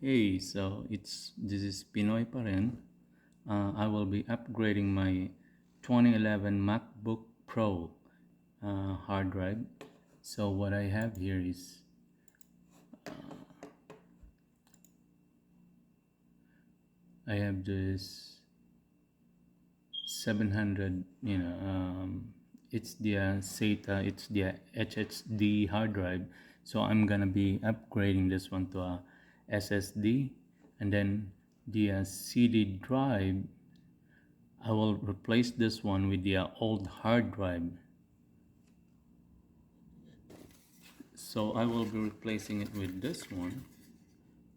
Hey, so this is Pinoy pa rin. I will be upgrading my 2011 MacBook Pro hard drive. So what I have here is I have this 700. It's the SATA, it's the HHD hard drive. So I'm gonna be upgrading this one to a SSD, and then the CD drive I will replace this one with the old hard drive. So I will be replacing it with this one.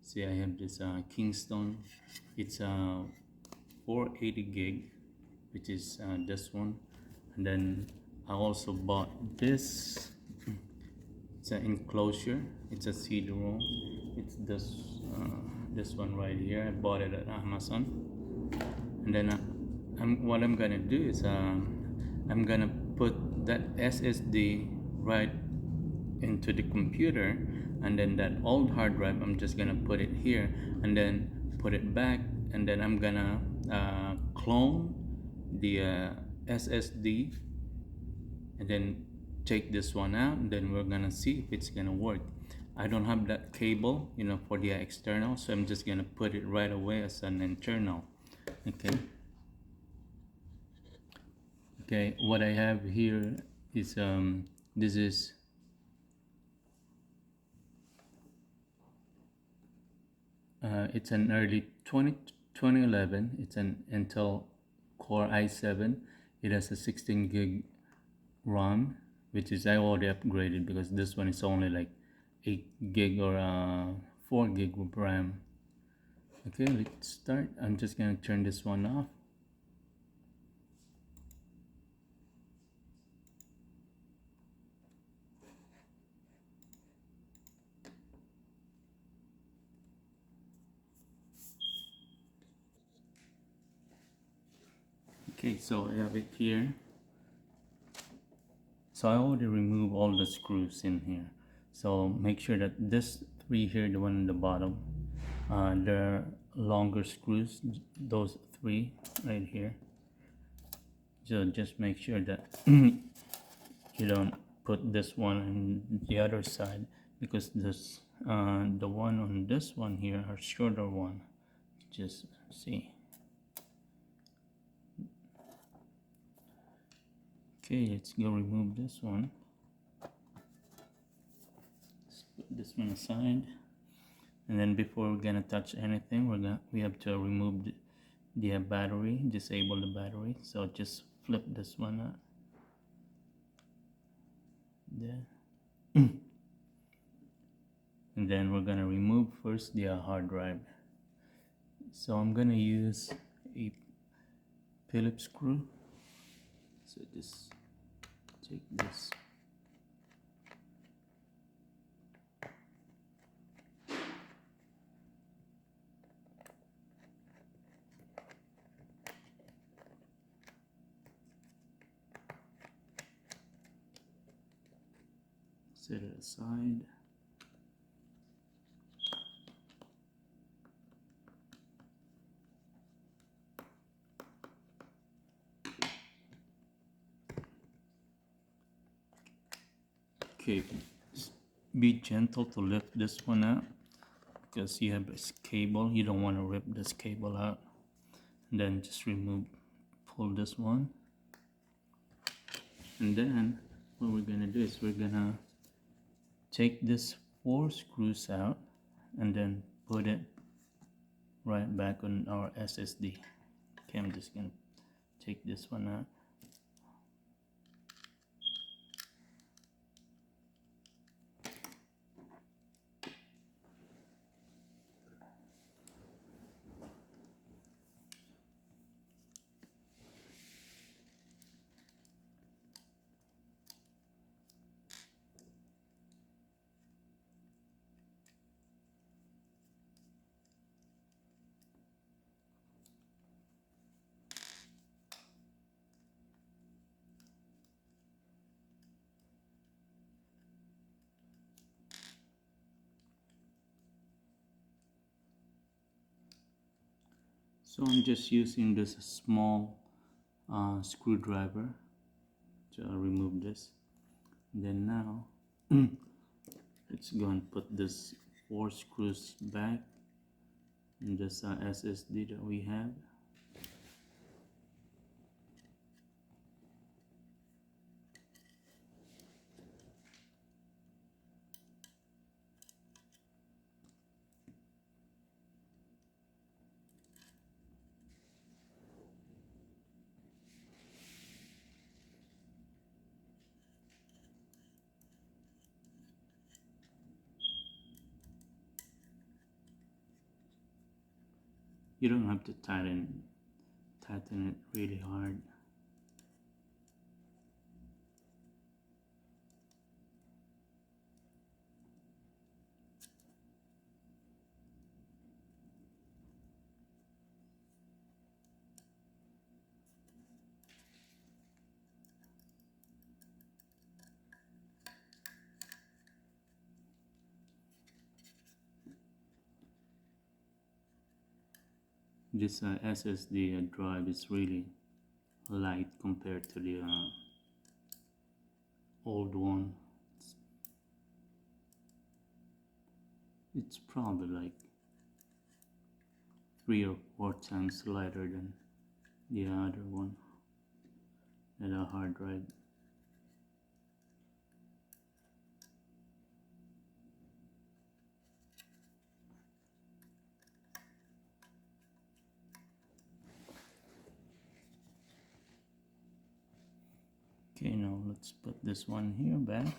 See, I have this Kingston. It's a 480 gig, which is this one. And then I also bought this. It's an enclosure. It's a CD-ROM. It's this one right here. I bought it at Amazon. And then what I'm gonna do is I'm gonna put that SSD right into the computer, and then that old hard drive I'm just gonna put it here and then put it back, and then I'm gonna clone the SSD and then take this one out, and then we're gonna see if it's gonna work. I don't have that cable, for the external, so I'm just gonna put it right away as an internal. Okay, what I have here is this is it's an early 2011. It's an Intel Core i7. It has a 16 gig RAM, which is I already upgraded because this one is only like 8 gig or 4 gig of RAM. Okay, let's start. I'm just gonna turn this one off. Okay, so I have it here. So I already removed all the screws in here. So make sure that this three here, the one in the bottom, they're longer screws, those three right here. So just make sure that you don't put this one on the other side, because this the one on this one here are shorter one. Just see. Okay, let's go remove this one. Let's put this one aside, and then before we're gonna touch anything, we have to remove the battery, disable the battery. So just flip this one out there. And then we're gonna remove first the hard drive. So I'm gonna use a Phillips screw. So just take this. Set it aside. Okay, be gentle to lift this one out, because you have this cable. You don't want to rip this cable out. And then just pull this one. And then what we're gonna do is we're gonna take this 4 screws out and then put it right back on our SSD. Okay, I'm just gonna take this one out. So I'm just using this small screwdriver to remove this. And then now let's go and put this 4 screws back in this SSD that we have. You don't have to tighten it really hard. This SSD drive is really light compared to the old one. It's probably like 3 or 4 times lighter than the other one, the hard drive. Okay, now let's put this one here back.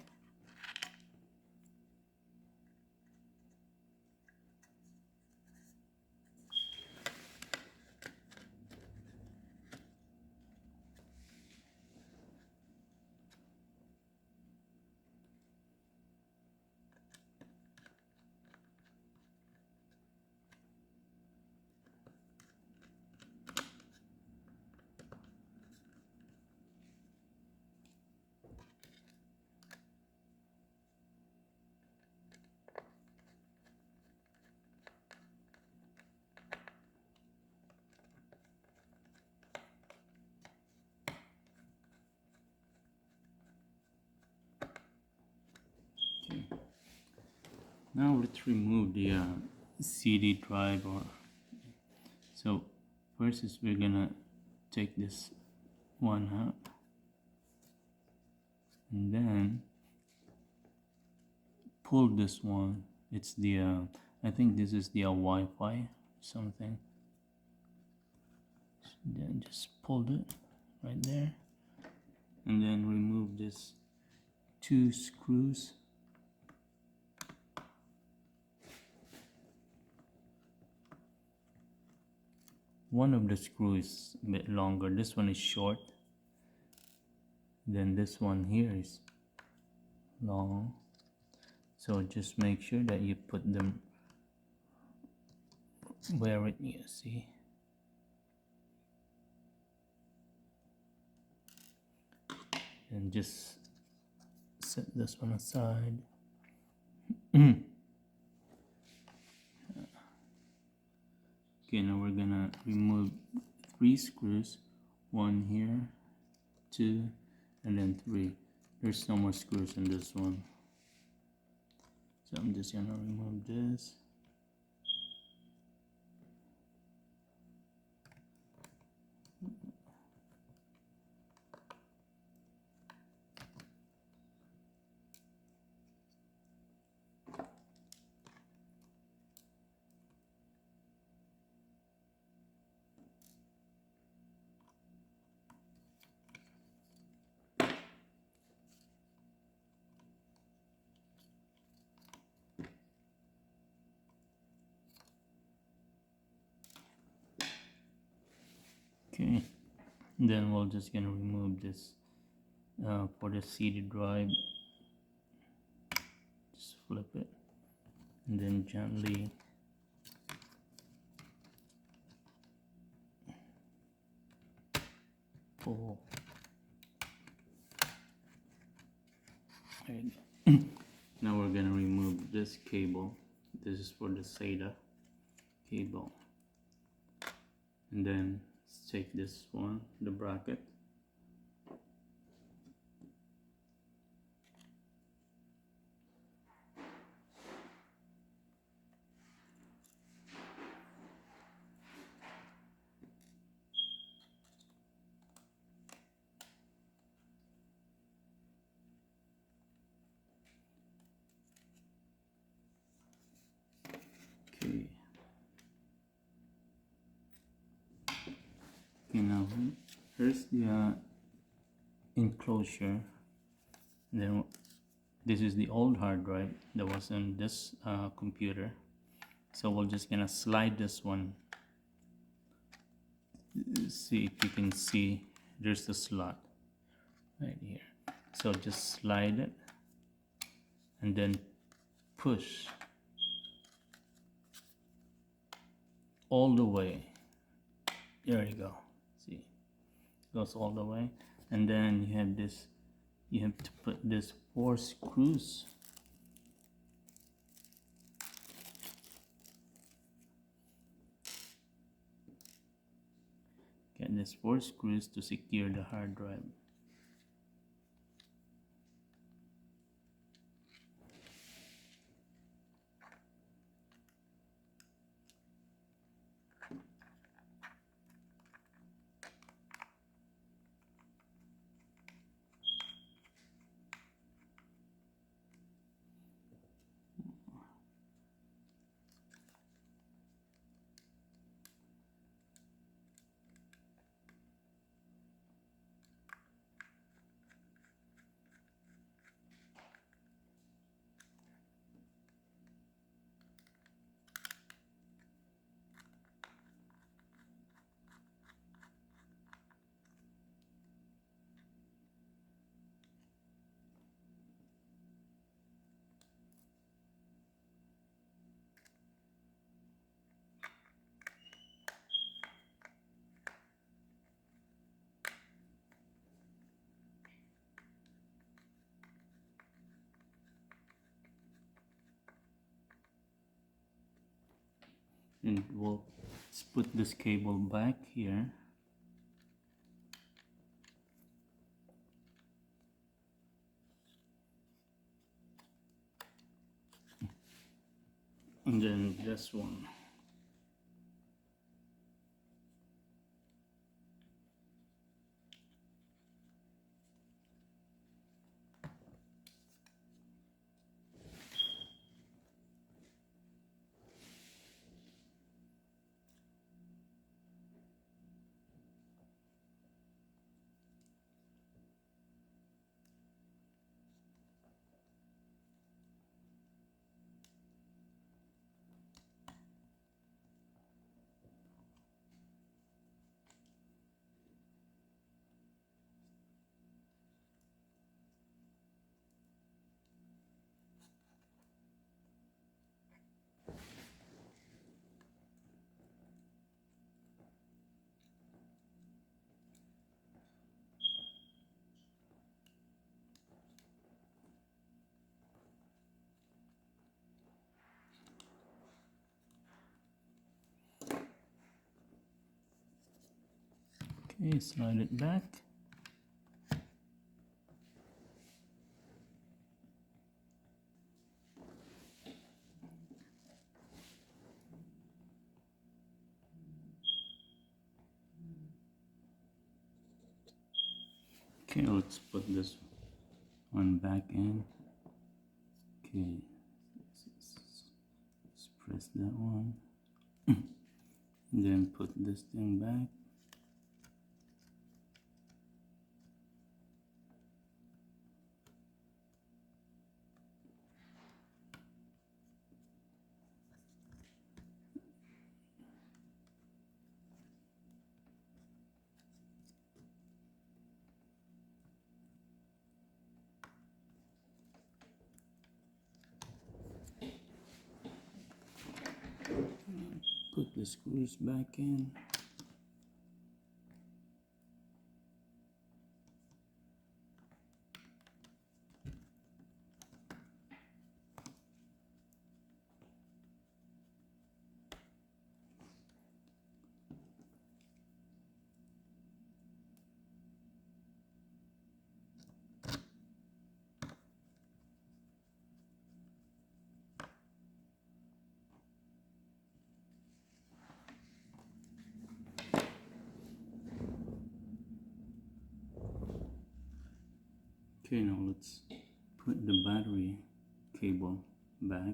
Okay. Now let's remove the CD drive. So first is we're gonna take this one out, and then pull this one. It's the I think this is the Wi-Fi something. Then just pull it right there, and then remove this 2 screws. One of the screws is a bit longer. This one is short. Then this one here is long. So just make sure that you put them where it is. See? And just set this one aside. Okay, now we're gonna remove 3 screws. 1 here, 2, and then 3. There's no more screws in this one. So I'm just gonna remove this. Okay, then we're just gonna remove this for the CD drive. Just flip it and then gently pull. There you go. Now we're gonna remove this cable. This is for the SATA cable. and then take this one, the bracket. Okay. Okay, now here's the enclosure. Then this is the old hard drive that was in this computer. So we're just gonna slide this one. See if you can see, there's the slot right here. So just slide it and then push all the way. There you go. See, goes all the way, and then you have this. You have to put this 4 screws. Get this 4 screws to secure the hard drive. And we'll put this cable back here. And then this one. Okay, slide it back. Okay, let's put this one back in. Okay, let's press that one. And then put this thing back. Put the screws back in. Okay, now let's put the battery cable back.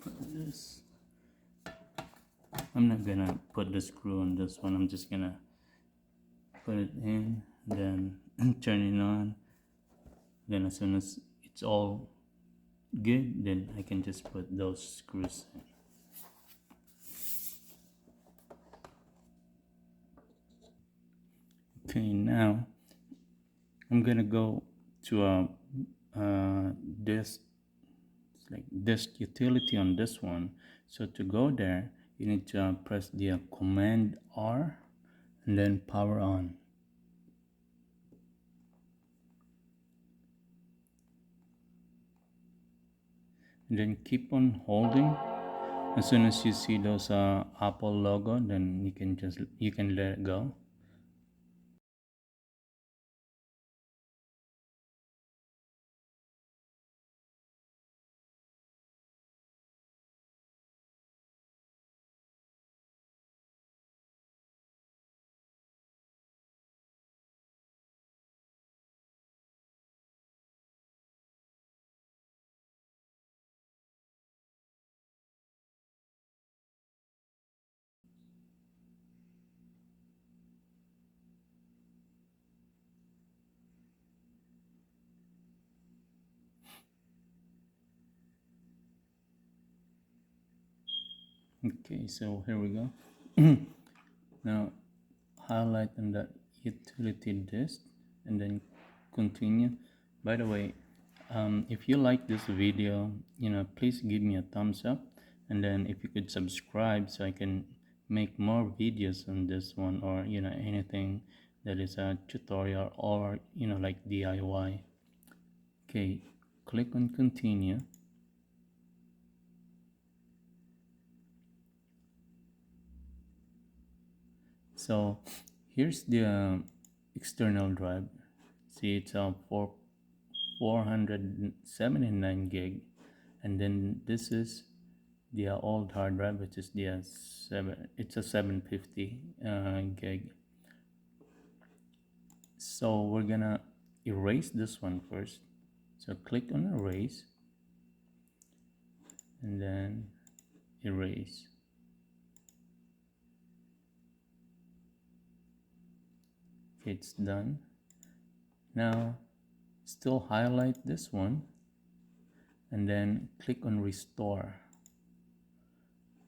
Put this. I'm not gonna put the screw on this one. I'm just gonna put it in, then turn it on. Then as soon as it's all good, then I can just put those screws in. Okay, now I'm gonna go to a disk, like disk utility on this one. So to go there, you need to press the Command R and then power on. And then keep on holding. As soon as you see those Apple logo, then you can let it go. Okay, so here we go. Now highlight on that utility disk and then continue. By the way, if you like this video, please give me a thumbs up, and then if you could subscribe so I can make more videos on this one, or anything that is a tutorial, or like DIY. Okay, click on continue. So here's the external drive. See, it's a 479 gig, and then this is the old hard drive, which is the 750 gig. So we're gonna erase this one first. So click on erase and then erase. Okay, it's done. Now still highlight this one and then click on restore.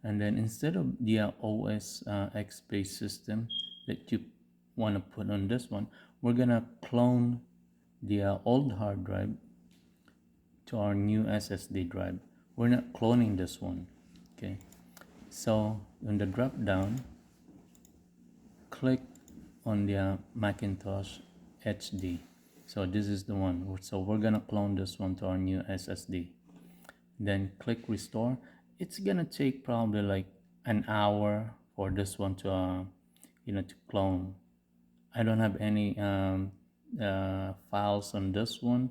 And then instead of the OS X based system that you want to put on this one, we're gonna clone the old hard drive to our new SSD drive. We're not cloning this one. Okay, so on the drop down, click on the Macintosh HD. So this is the one. So we're gonna clone this one to our new SSD. Then click restore. It's gonna take probably like an hour for this one to to clone. I don't have any files on this one,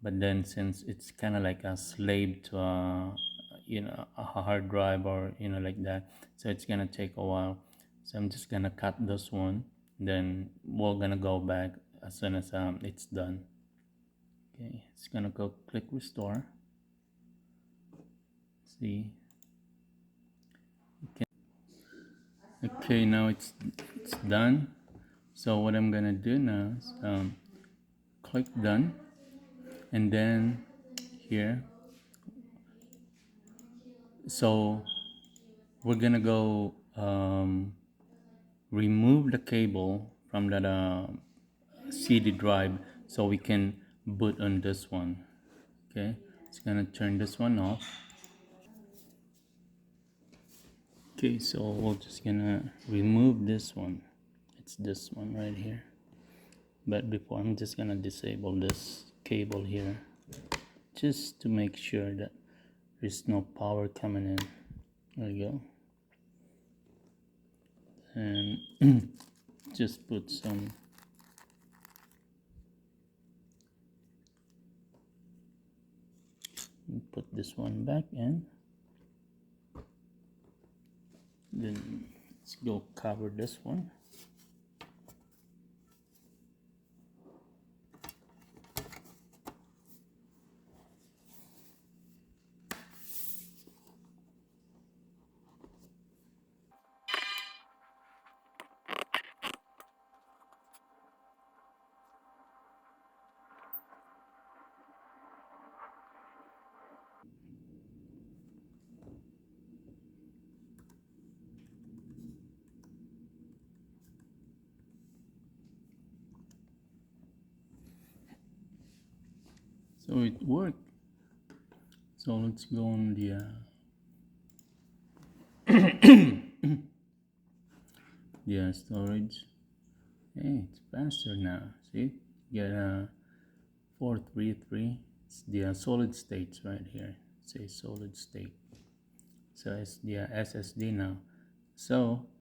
but then since it's kind of like a slave to a hard drive, or like that, so it's gonna take a while. So I'm just gonna cut this one, then we're gonna go back as soon as it's done. Okay, it's gonna go click restore. See, okay, now it's done. So what I'm gonna do now is click done, and then here, so we're gonna go remove the cable from that CD drive so we can boot on this one. Okay, it's gonna turn this one off. Okay, so we're just gonna remove this one. It's this one right here. But before, I'm just gonna disable this cable here, just to make sure that there's no power coming in. There we go. And just put some put this one back in, then let's go cover this one. So it worked. So let's go on the storage. Hey, it's faster now. See, get a 433. It's the solid states right here. It says solid state. So it's the SSD now. So